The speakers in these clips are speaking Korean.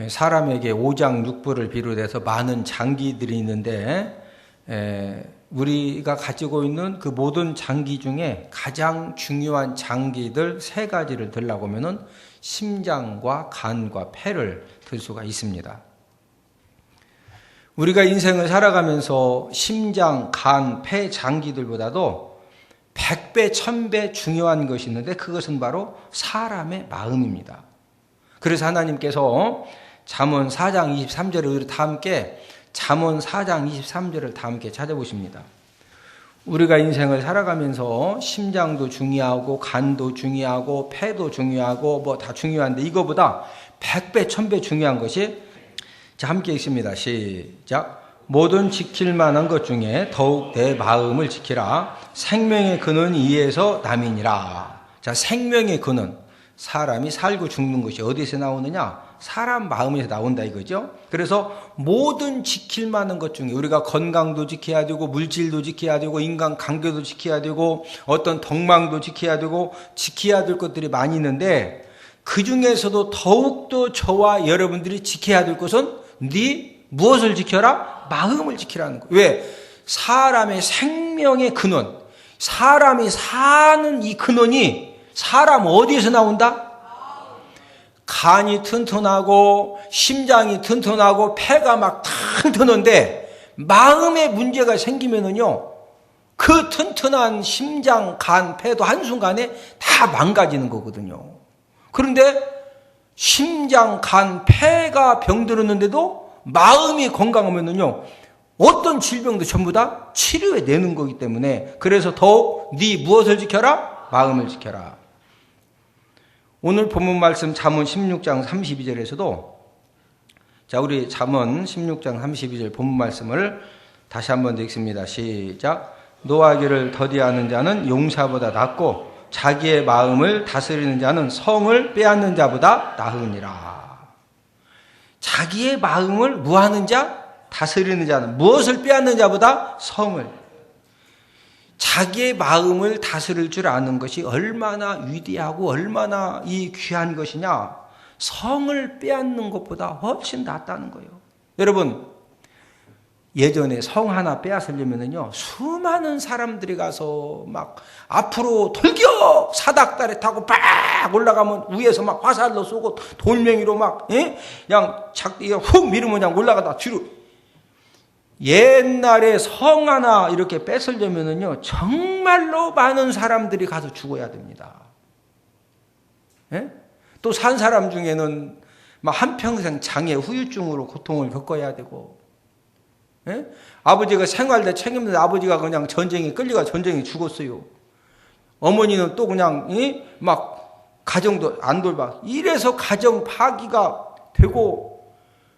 사람에게 오장육부를 비롯해서 많은 장기들이 있는데 우리가 가지고 있는 그 모든 장기 중에 가장 중요한 장기들 세 가지를 들라고 하면은 심장과 간과 폐를 들 수가 있습니다. 우리가 인생을 살아가면서 심장, 간, 폐, 장기들보다도 100배, 1000배 중요한 것이 있는데 그것은 바로 사람의 마음입니다. 그래서 하나님께서 잠언 4장 23절을 우리 다 함께 잠언 4장 23절을 다 함께 찾아보십니다. 우리가 인생을 살아가면서 심장도 중요하고 간도 중요하고 폐도 중요하고 뭐 다 중요한데 이거보다 100배, 1000배 중요한 것이 자 함께 읽습니다. 시작. 모든 지킬 만한 것 중에 더욱 내 마음을 지키라. 생명의 근원 이에서 남이니라. 자, 생명의 근원. 사람이 살고 죽는 것이 어디서 나오느냐? 사람 마음에서 나온다 이거죠. 그래서 모든 지킬 만한 것 중에 우리가 건강도 지켜야 되고 물질도 지켜야 되고 인간 관계도 지켜야 되고 어떤 덕망도 지켜야 되고 지켜야 될 것들이 많이 있는데 그 중에서도 더욱더 저와 여러분들이 지켜야 될 것은 무엇을 지켜라? 마음을 지키라는 거예요. 왜? 사람의 생명의 근원, 사람이 사는 이 근원이 사람 어디에서 나온다? 간이 튼튼하고 심장이 튼튼하고 폐가 막 튼튼한데 마음에 문제가 생기면은요 그 튼튼한 심장, 간, 폐도 한순간에 다 망가지는 거거든요. 그런데 심장, 간, 폐가 병들었는데도 마음이 건강하면은요 어떤 질병도 전부 다 치료해 내는 거기 때문에 그래서 더욱 무엇을 지켜라? 마음을 지켜라. 오늘 본문 말씀 잠언 16장 32절에서도 자 우리 잠언 16장 32절 본문 말씀을 다시 한번 읽습니다. 시작. 노하기를 더디하는 자는 용사보다 낫고 자기의 마음을 다스리는 자는 성을 빼앗는 자보다 나으니라. 자기의 마음을 무하는 자, 다스리는 자는 무엇을 빼앗는 자보다 성을. 자기의 마음을 다스릴 줄 아는 것이 얼마나 위대하고 얼마나 이 귀한 것이냐. 성을 빼앗는 것보다 훨씬 낫다는 거예요. 여러분 예전에 성 하나 빼앗으려면요 수많은 사람들이 가서 막 앞으로 돌격 사닥다리 타고 빡 올라가면 위에서 막 화살로 쏘고 돌멩이로 막 그냥 훅 밀으면 그냥 올라가다 뒤로. 옛날에 성 하나 이렇게 뺏으려면요 정말로 많은 사람들이 가서 죽어야 됩니다. 또 산 사람 중에는 막 한평생 장애 후유증으로 고통을 겪어야 되고. 아버지가 생활대 책임있는 아버지가 그냥 전쟁에 끌려가 전쟁에 죽었어요. 어머니는 또 그냥 막 가정도 안 돌봐. 이래서 가정 파기가 되고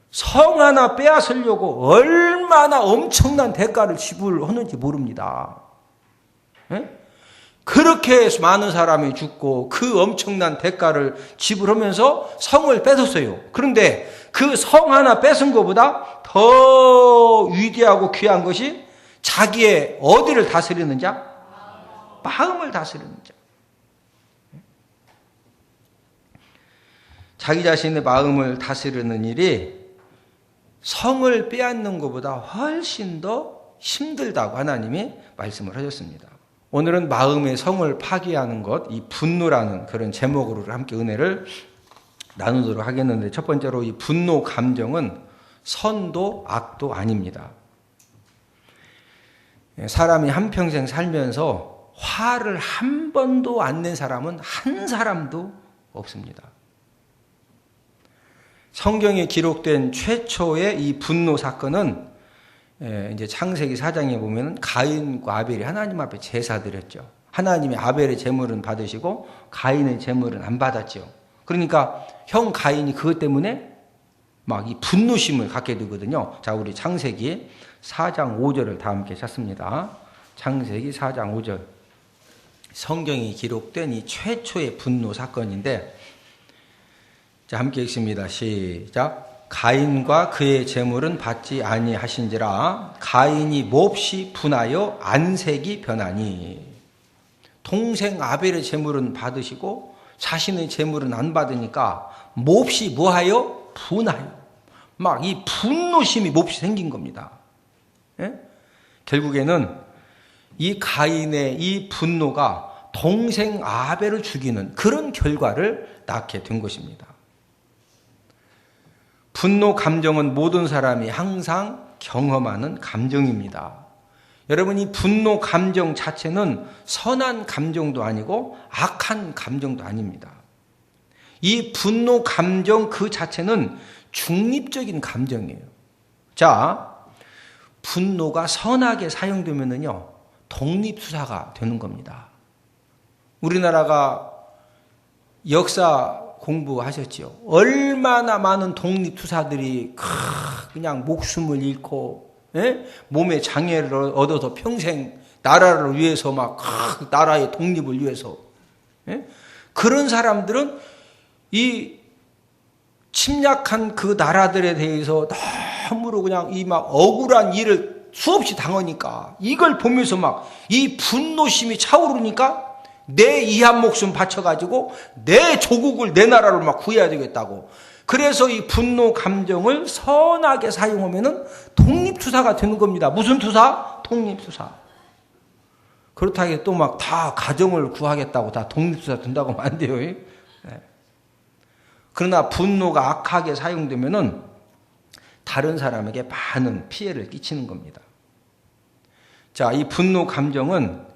성 하나 빼앗으려고 얼마나 엄청난 대가를 지불하는지 모릅니다. 그렇게 많은 사람이 죽고 그 엄청난 대가를 지불하면서 성을 뺏었어요. 그런데 그 성 하나 뺏은 것보다 더 위대하고 귀한 것이 자기의 어디를 다스리는 자? 마음을 다스리는 자. 자기 자신의 마음을 다스리는 일이 성을 빼앗는 것보다 훨씬 더 힘들다고 하나님이 말씀을 하셨습니다. 오늘은 마음의 성을 파괴하는 것, 이 분노라는 그런 제목으로 함께 은혜를 나누도록 하겠는데 첫 번째로 이 분노 감정은 선도 악도 아닙니다. 사람이 한평생 살면서 화를 한 번도 안 낸 사람은 한 사람도 없습니다. 성경에 기록된 최초의 이 분노 사건은 이제 창세기 4장에 보면 가인과 아벨이 하나님 앞에 제사 드렸죠. 하나님이 아벨의 제물은 받으시고 가인의 제물은 안 받았죠. 그러니까 형 가인이 그것 때문에 막 이 분노심을 갖게 되거든요. 자, 우리 창세기 4장 5절을 다 함께 찾습니다. 창세기 4장 5절. 성경이 기록된 이 최초의 분노 사건인데 자, 함께 읽습니다. 시작. 가인과 그의 제물은 받지 아니하신지라 가인이 몹시 분하여 안색이 변하니. 동생 아벨의 제물은 받으시고 자신의 제물은 안 받으니까 몹시 뭐하여? 분하여 막 이 분노심이 몹시 생긴 겁니다. 예? 결국에는 이 가인의 이 분노가 동생 아벨을 죽이는 그런 결과를 낳게 된 것입니다. 분노 감정은 모든 사람이 항상 경험하는 감정입니다. 여러분, 이 분노 감정 자체는 선한 감정도 아니고 악한 감정도 아닙니다. 이 분노 감정 그 자체는 중립적인 감정이에요. 자, 분노가 선하게 사용되면은요, 독립수사가 되는 겁니다. 우리나라가 역사 공부하셨지요. 얼마나 많은 독립투사들이 그냥 목숨을 잃고 몸에 장애를 얻어서 평생 나라를 위해서 막 나라의 독립을 위해서 그런 사람들은 이 침략한 그 나라들에 대해서 너무로 그냥 이 막 억울한 일을 수없이 당하니까 이걸 보면서 막 이 분노심이 차오르니까 내 이한 목숨 바쳐가지고 내 조국을 내 나라를 막 구해야 되겠다고. 그래서 이 분노 감정을 선하게 사용하면은 독립투사가 되는 겁니다. 무슨 투사? 독립투사. 그렇다고 해서 또 막 다 가정을 구하겠다고 다 독립투사 된다고 하면 안 돼요. 네. 그러나 분노가 악하게 사용되면은 다른 사람에게 많은 피해를 끼치는 겁니다. 자, 이 분노 감정은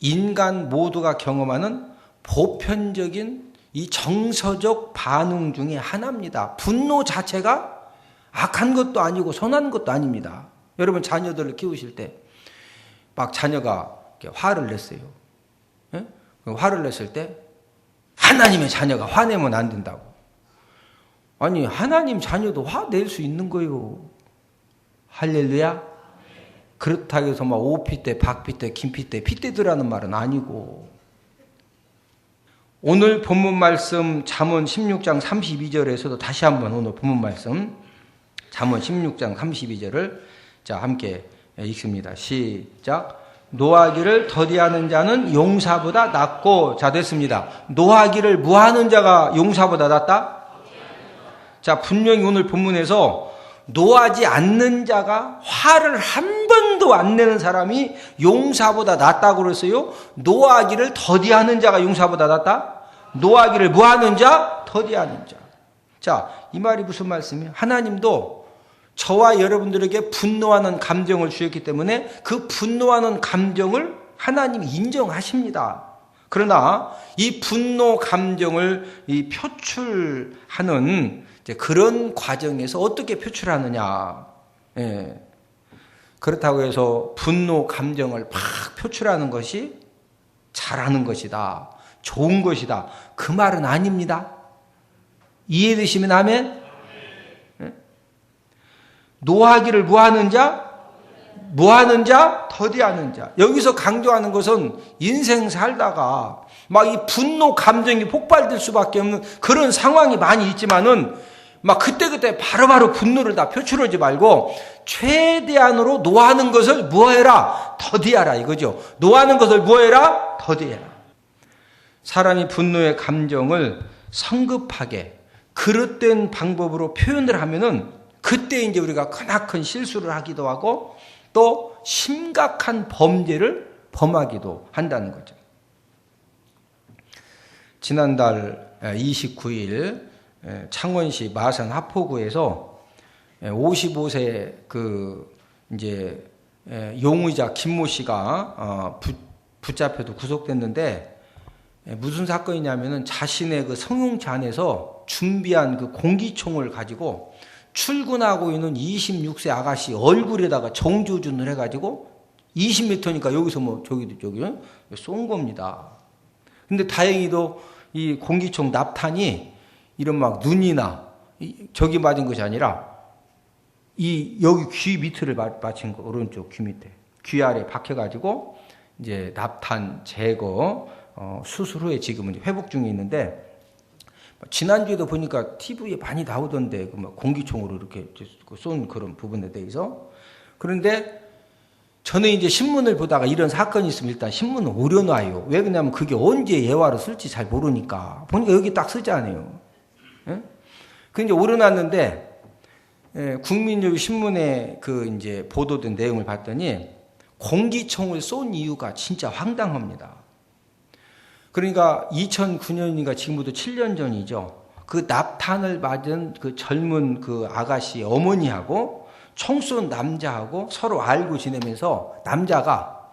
인간 모두가 경험하는 보편적인 이 정서적 반응 중에 하나입니다. 분노 자체가 악한 것도 아니고 선한 것도 아닙니다. 여러분, 자녀들을 키우실 때 막 자녀가 화를 냈어요. 예? 화를 냈을 때 하나님의 자녀가 화내면 안 된다고. 아니, 하나님 자녀도 화낼 수 있는 거예요. 할렐루야. 그렇다고 해서 막 오피떼, 박피떼, 김피떼, 피떼들라는 말은 아니고. 오늘 본문 말씀 잠언 16장 32절에서도 다시 한번 오늘 본문 말씀 잠언 16장 32절을 자 함께 읽습니다. 시작. 노하기를 더디하는 자는 용사보다 낫고. 자, 됐습니다. 노하기를 무하는 자가 용사보다 낫다? 자, 분명히 오늘 본문에서 노하지 않는 자가 화를 한 번도 안 내는 사람이 용사보다 낫다고 그랬어요. 노하기를 더디하는 자가 용사보다 낫다? 노하기를 무하는 자, 더디하는 자. 자, 이 말이 무슨 말씀이에요? 하나님도 저와 여러분들에게 분노하는 감정을 주셨기 때문에 그 분노하는 감정을 하나님이 인정하십니다. 그러나 이 분노 감정을 표출하는 그런 과정에서 어떻게 표출하느냐. 예. 그렇다고 해서 분노 감정을 막 표출하는 것이 잘하는 것이다. 좋은 것이다. 그 말은 아닙니다. 이해되시면 아멘? 예? 노하기를 무하는 자, 무하는 자, 더디하는 자. 여기서 강조하는 것은 인생 살다가 막 이 분노 감정이 폭발될 수밖에 없는 그런 상황이 많이 있지만은 막 그때그때 바로바로 분노를 다 표출하지 말고 최대한으로 노하는 것을 뭐해라? 더디하라 이거죠. 노하는 것을 뭐해라? 더디해라. 사람이 분노의 감정을 성급하게 그릇된 방법으로 표현을 하면은 그때 이제 우리가 크나큰 실수를 하기도 하고 또 심각한 범죄를 범하기도 한다는 거죠. 지난달 29일 창원시 마산 하포구에서 55세 이제 용의자 김모 씨가 붙잡혀도 구속됐는데 무슨 사건이냐면은 자신의 그 성용차 안에서 준비한 그 공기총을 가지고 출근하고 있는 26세 아가씨 얼굴에다가 정조준을 해가지고 20m니까 여기서 뭐 저기 쏜 겁니다. 근데 다행히도 이 공기총 납탄이 이런 막 눈이나 저기 맞은 것이 아니라 여기 귀 밑을 맞힌 거, 오른쪽 귀 밑에 귀 아래 박혀가지고 이제 납탄 제거 수술 후에 지금은 회복 중에 있는데 지난주에도 보니까 TV에 많이 나오던데 그 막 공기총으로 이렇게 쏜 그런 부분에 대해서. 그런데 저는 이제 신문을 보다가 이런 사건이 있으면 일단 신문을 오려놔요. 왜 그러냐면 그게 언제 예화로 쓸지 잘 모르니까. 보니까 여기 딱 쓰잖아요. 예? 그 이제 오르났는데 국민요리 신문에 그 이제 보도된 내용을 봤더니 공기총을 쏜 이유가 진짜 황당합니다. 그러니까 2009년인가 지금부터 7년 전이죠. 그 납탄을 맞은 그 젊은 그 아가씨 어머니하고 총 쏜 남자하고 서로 알고 지내면서 남자가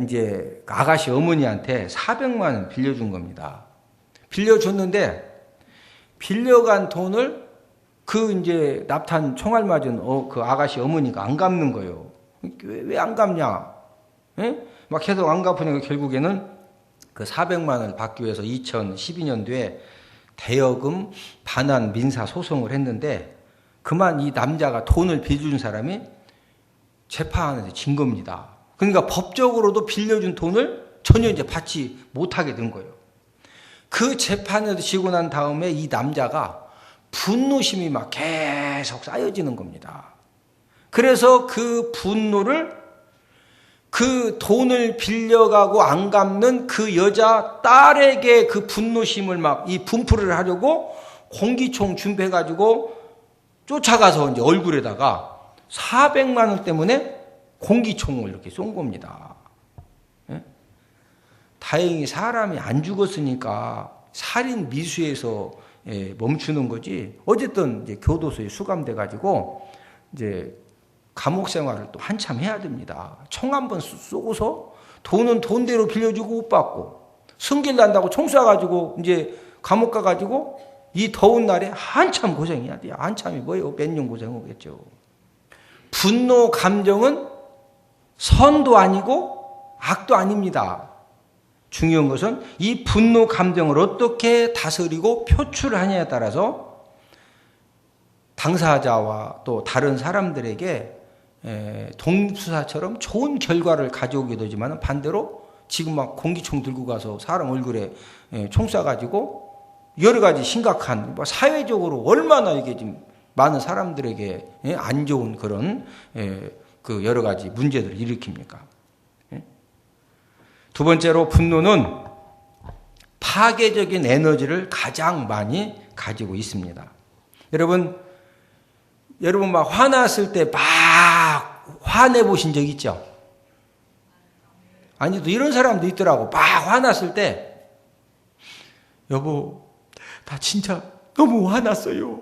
이제 아가씨 어머니한테 400만 원 빌려준 겁니다. 빌려줬는데 빌려간 돈을 그 이제 납탄 총알 맞은 그 아가씨 어머니가 안 갚는 거예요. 왜 안 갚냐? 예? 막 계속 안 갚으니까 결국에는 그 400만 원을 받기 위해서 2012년도에 대여금 반환 민사 소송을 했는데 그만 이 남자가 돈을 빌려준 사람이 재판에서 진 겁니다. 그러니까 법적으로도 빌려준 돈을 전혀 이제 받지 못하게 된 거예요. 그 재판에서 지고 난 다음에 이 남자가 분노심이 막 계속 쌓여지는 겁니다. 그래서 그 분노를 그 돈을 빌려가고 안 갚는 그 여자 딸에게 그 분노심을 막 이 분풀을 하려고 공기총 준비해가지고 쫓아가서 이제 얼굴에다가 400만 원 때문에 공기총을 이렇게 쏜 겁니다. 예? 다행히 사람이 안 죽었으니까 살인 미수에서 멈추는 거지. 어쨌든 이제 교도소에 수감돼가지고 이제 감옥 생활을 또 한참 해야 됩니다. 총 한 번 쏘고서 돈은 돈대로 빌려주고 못 받고 승질 난다고 총 쏴가지고 이제 감옥 가가지고 이 더운 날에 한참 고생해야 돼요. 한참이 뭐예요? 몇 년 고생하겠죠. 분노 감정은 선도 아니고 악도 아닙니다. 중요한 것은 이 분노 감정을 어떻게 다스리고 표출하냐에 따라서 당사자와 또 다른 사람들에게 동수사처럼 좋은 결과를 가져오게 되지만 반대로 지금 막 공기총 들고 가서 사람 얼굴에 총 쏴가지고 여러 가지 심각한 사회적으로 얼마나 이게 지금 많은 사람들에게 안 좋은 그런 그 여러 가지 문제들을 일으킵니까? 두 번째로 분노는 파괴적인 에너지를 가장 많이 가지고 있습니다. 여러분 막 화났을 때 막 화내 보신 적 있죠? 아니 또 이런 사람도 있더라고. 막 화났을 때 여보 나 진짜 너무 화났어요.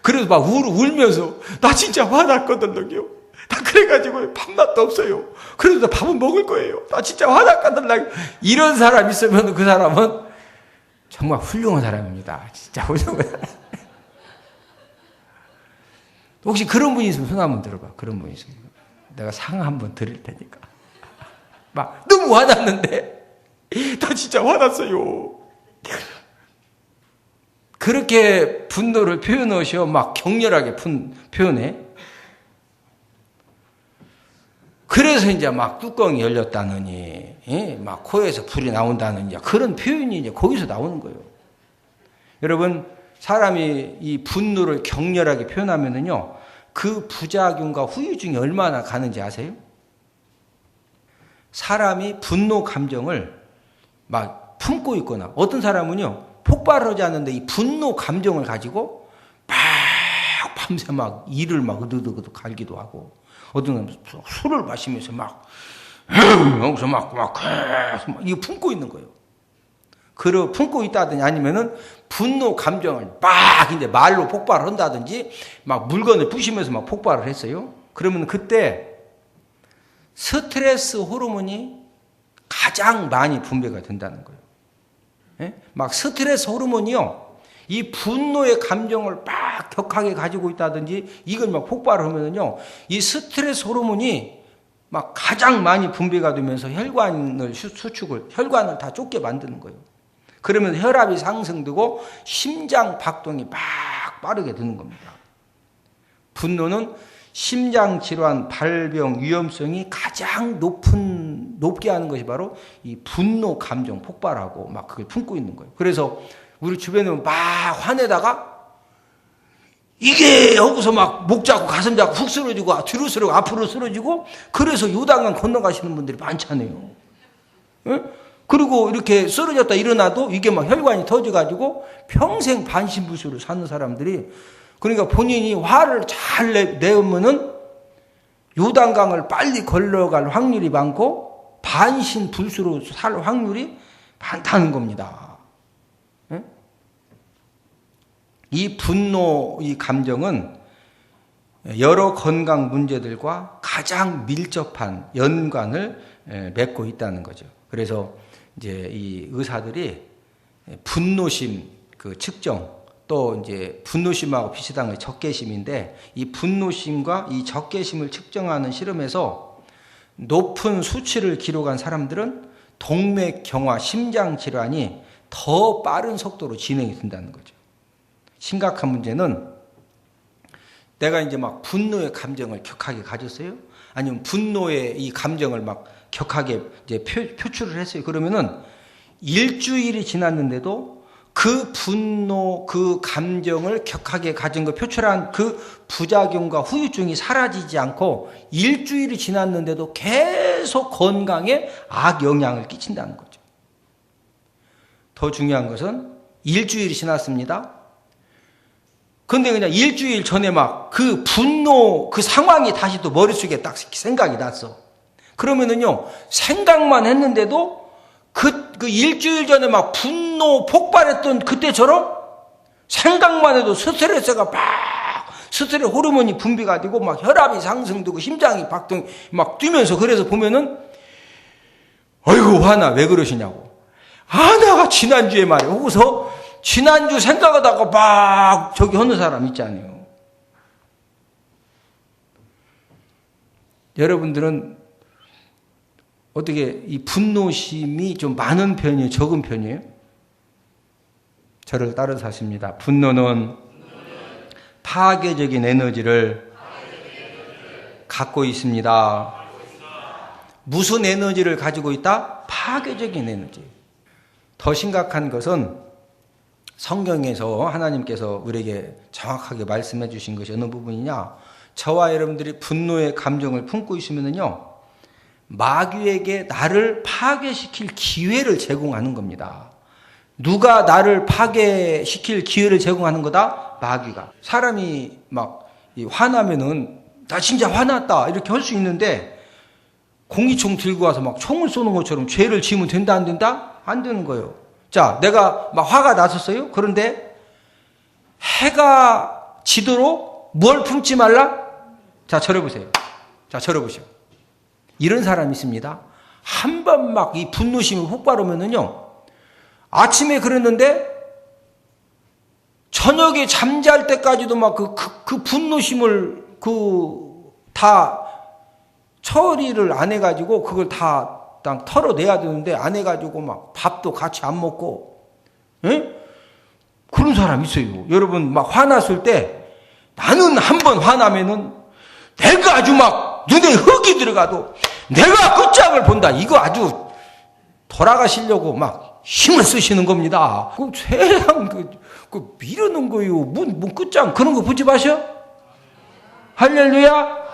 그래서 막 울면서 나 진짜 화났거든요. 나 그래가지고 밥맛도 없어요. 그래도 나 밥은 먹을 거예요. 나 진짜 화났거든요. 이런 사람 있으면 그 사람은 정말 훌륭한 사람입니다. 진짜 훌륭한 사람. 혹시 그런 분이 있으면 손 한번 들어봐. 그런 분이 있으면 내가 상 한번 드릴 테니까. 막 너무 화났는데 나 진짜 화났어요. 그렇게 분노를 표현하셔. 막 격렬하게 표현해. 그래서 이제 막 뚜껑이 열렸다느니, 막 코에서 불이 나온다느니, 그런 표현이 이제 거기서 나오는 거예요. 여러분, 사람이 이 분노를 격렬하게 표현하면은요, 그 부작용과 후유증이 얼마나 가는지 아세요? 사람이 분노 감정을 막 품고 있거나, 어떤 사람은요, 폭발하지 않는데 이 분노 감정을 가지고 막 밤새 막 이를 막 으드드드 갈기도 하고, 어떤 사람은 술을 마시면서 막 여기서 막 이거 품고 있는 거예요. 그러 품고 있다든지 아니면은 분노 감정을 막 이제 말로 폭발을 한다든지 막 물건을 부시면서 막 폭발을 했어요. 그러면 그때 스트레스 호르몬이 가장 많이 분비가 된다는 거예요. 예? 막 스트레스 호르몬이요. 이 분노의 감정을 막 격하게 가지고 있다든지 이걸 막 폭발을 하면은요. 이 스트레스 호르몬이 막 가장 많이 분비가 되면서 혈관을 다 좁게 만드는 거예요. 그러면 혈압이 상승되고 심장 박동이 막 빠르게 되는 겁니다. 분노는 심장 질환 발병 위험성이 가장 높게 하는 것이 바로 이 분노 감정 폭발하고 막 그걸 품고 있는 거예요. 그래서 우리 주변에 막 화내다가 이게 여기서 막 목 잡고 가슴 잡고 훅 쓰러지고 뒤로 쓰러지고 앞으로 쓰러지고 그래서 요단강 건너가시는 분들이 많잖아요. 예? 그리고 이렇게 쓰러졌다 일어나도 이게 막 혈관이 터져가지고 평생 반신불수로 사는 사람들이, 그러니까 본인이 화를 잘 내면은 요단강을 빨리 걸러갈 확률이 많고 반신불수로 살 확률이 많다는 겁니다. 이 분노, 이 감정은 여러 건강 문제들과 가장 밀접한 연관을 맺고 있다는 거죠. 그래서 이제 이 의사들이 분노심 그 측정, 또 이제 분노심하고 비슷한 게 적개심인데, 이 분노심과 이 적개심을 측정하는 실험에서 높은 수치를 기록한 사람들은 동맥경화, 심장 질환이 더 빠른 속도로 진행이 된다는 거죠. 심각한 문제는 내가 이제 막 분노의 감정을 격하게 가졌어요. 아니면 분노의 이 감정을 막 격하게 이제 표출을 했어요. 그러면은 일주일이 지났는데도 그 분노, 그 감정을 격하게 가진 거 표출한 그 부작용과 후유증이 사라지지 않고 일주일이 지났는데도 계속 건강에 악영향을 끼친다는 거죠. 더 중요한 것은 일주일이 지났습니다. 근데 그냥 일주일 전에 막 그 분노, 그 상황이 다시 또 머릿속에 딱 생각이 났어. 그러면은요, 생각만 했는데도 그 일주일 전에 막 분노 폭발했던 그때처럼 생각만 해도 스트레스가 스트레스 호르몬이 분비가 되고 막 혈압이 상승되고 심장이 박동 막 뛰면서, 그래서 보면은 어이구 화나 왜 그러시냐고. 내가 지난주에 말이야. 하고서 지난주 생각하다가 막 저기 하는 사람 있잖아요. 여러분들은 어떻게 이 분노심이 좀 많은 편이에요? 적은 편이에요? 저를 따라서 하십니다. 분노는 파괴적인 에너지를 갖고 있습니다. 무슨 에너지를 가지고 있다? 파괴적인 에너지. 더 심각한 것은 성경에서 하나님께서 우리에게 정확하게 말씀해 주신 것이 어느 부분이냐? 저와 여러분들이 분노의 감정을 품고 있으면요, 마귀에게 나를 파괴시킬 기회를 제공하는 겁니다. 누가 나를 파괴시킬 기회를 제공하는 거다? 마귀가. 사람이 막 화나면은 나 진짜 화났다 이렇게 할 수 있는데, 공기총 들고 와서 막 총을 쏘는 것처럼 죄를 지으면 된다 안 된다? 안 되는 거예요. 자, 내가 막 화가 났었어요. 그런데 해가 지도록 뭘 품지 말라? 자, 저러보세요. 자, 저러보세요. 이런 사람이 있습니다. 한 번 막 이 분노심이 폭발하면은요, 아침에 그랬는데 저녁에 잠잘 때까지도 막 그 분노심을 다 처리를 안 해가지고 그걸 다 털어내야 되는데 안 해가지고 막 밥도 같이 안 먹고, 에? 그런 사람 있어요. 여러분 막 화났을 때 나는 한 번 화나면은 내가 아주 막 눈에 흙이 들어가도 내가 끝장을 본다. 이거 아주 돌아가시려고 막 힘을 쓰시는 겁니다. 그 세상 그 미루는 거요. 뭔 끝장 그런 거 보지 마셔. 할렐루야.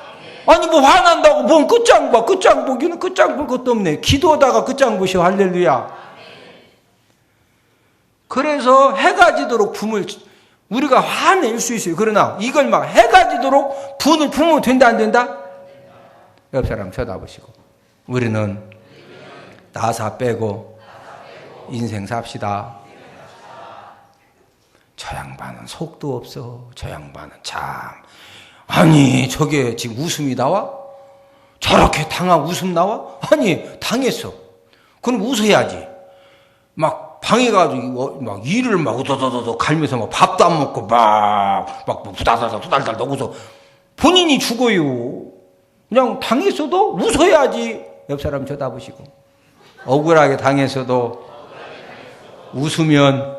아니 뭐 화난다고 뭔 끝장 봐. 끝장 보기는 끝장 볼 것도 없네. 기도하다가 끝장 보셔. 할렐루야. 그래서 해가 지도록 분을 우리가 화낼 수 있어요. 그러나 이걸 막 해가 지도록 분을 품으면 된다 안 된다? 옆 사람 쳐다보시고, 우리는 나사 빼고 인생 삽시다. 저 양반은 속도 없어. 저 양반은 참. 아니 저게 지금 웃음이 나와? 저렇게 당한 웃음 나와? 아니 당했어. 그럼 웃어야지. 막 방해가지고 막 이를 막 우더더더 갈면서 막 밥도 안 먹고 막 부다다다 투달달 넣고서 본인이 죽어요. 그냥 당했어도 웃어야지. 옆 사람 쳐다보시고, 억울하게 당했어도 웃으면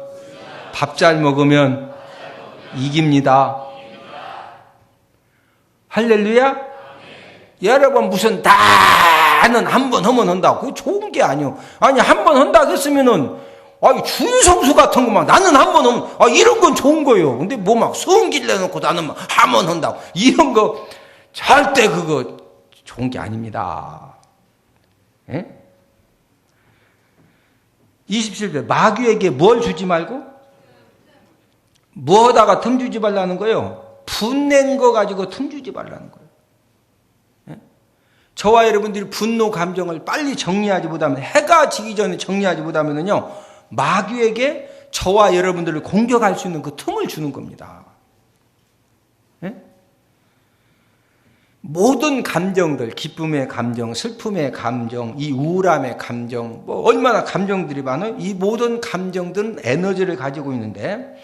밥 잘 먹으면 이깁니다. 할렐루야. 여러분 무슨 나는 한 번 하면 한다. 그거 좋은 게 아니요. 아니 한 번 한다 했으면은 주의성수 같은 거 막 나는 한 번 하면 이런 건 좋은 거예요. 근데 뭐 막 성질 내놓고 나는 막 한 번 한다. 이런 거 절대 그거 좋은 게 아닙니다. 예? 27절 마귀에게 뭘 주지 말고 뭐하다가 틈 주지 말라는 거예요. 분낸 거 가지고 틈 주지 말라는 거예요. 예? 저와 여러분들이 분노 감정을 빨리 정리하지 못하면 해가 지기 전에 정리하지 못하면요 마귀에게 저와 여러분들을 공격할 수 있는 그 틈을 주는 겁니다. 예? 모든 감정들, 기쁨의 감정, 슬픔의 감정, 이 우울함의 감정, 뭐 얼마나 감정들이 많아요. 이 모든 감정들은 에너지를 가지고 있는데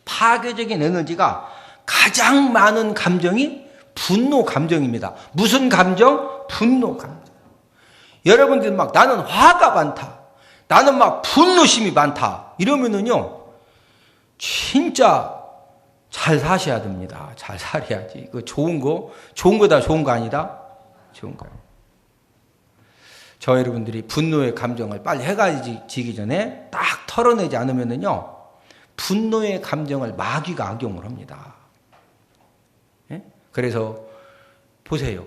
파괴적인 에너지가 가장 많은 감정이 분노 감정입니다. 무슨 감정? 분노 감정. 여러분들 막 나는 화가 많다. 나는 막 분노심이 많다. 이러면은요, 진짜 잘 사셔야 됩니다. 잘 살아야지. 그 좋은 거다 좋은 거 아니다? 좋은 거예요. 저 여러분들이 분노의 감정을 빨리 해가 지기 전에 딱 털어내지 않으면은요, 분노의 감정을 마귀가 악용을 합니다. 예? 그래서 보세요.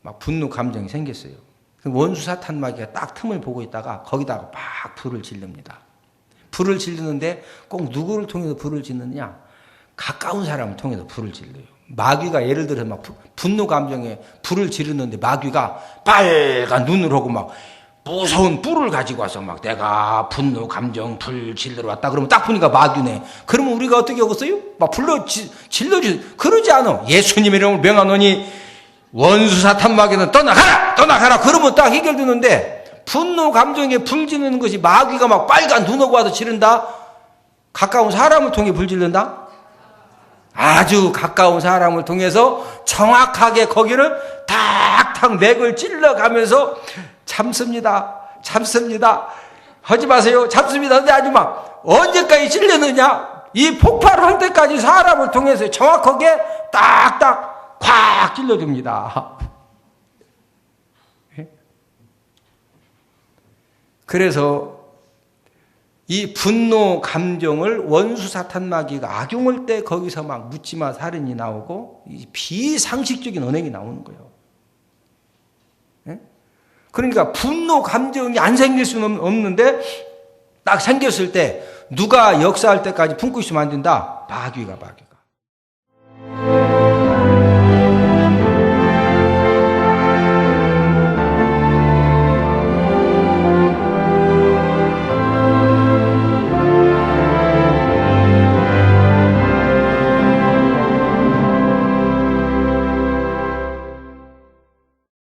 막 분노 감정이 생겼어요. 원수 사탄 마귀가 딱 틈을 보고 있다가 거기다가 막 불을 지릅니다. 불을 지르는데 꼭 누구를 통해서 불을 짓느냐? 가까운 사람을 통해서 불을 질러요. 마귀가 예를 들어서 막 분노 감정에 불을 지르는데 마귀가 빨간 눈을 하고 막 무서운 뿔을 가지고 와서 막 내가 분노 감정 불 질러 왔다 그러면 딱 보니까 마귀네. 그러면 우리가 어떻게 하겠어요? 막 불러 질러주 그러지 않아. 예수님의 이름을 명하노니 원수 사탄 마귀는 떠나가라 그러면 딱 해결되는데 분노 감정에 불 지르는 것이 마귀가 막 빨간 눈하고 와서 지른다. 가까운 사람을 통해 불 지른다. 아주 가까운 사람을 통해서 정확하게 거기를 탁탁 맥을 찔러가면서 참습니다. 하지 마세요. 참습니다. 근데 아주 막 언제까지 찔르느냐? 이 폭발할 때까지 사람을 통해서 정확하게 딱딱 콱 찔러줍니다. 그래서 이 분노 감정을 원수 사탄 마귀가 악용할 때 거기서 막 묻지마 살인이 나오고 비상식적인 언행이 나오는 거예요. 예? 그러니까 분노 감정이 안 생길 수는 없는데 딱 생겼을 때 누가 역사할 때까지 품고 있으면 안 된다. 마귀가.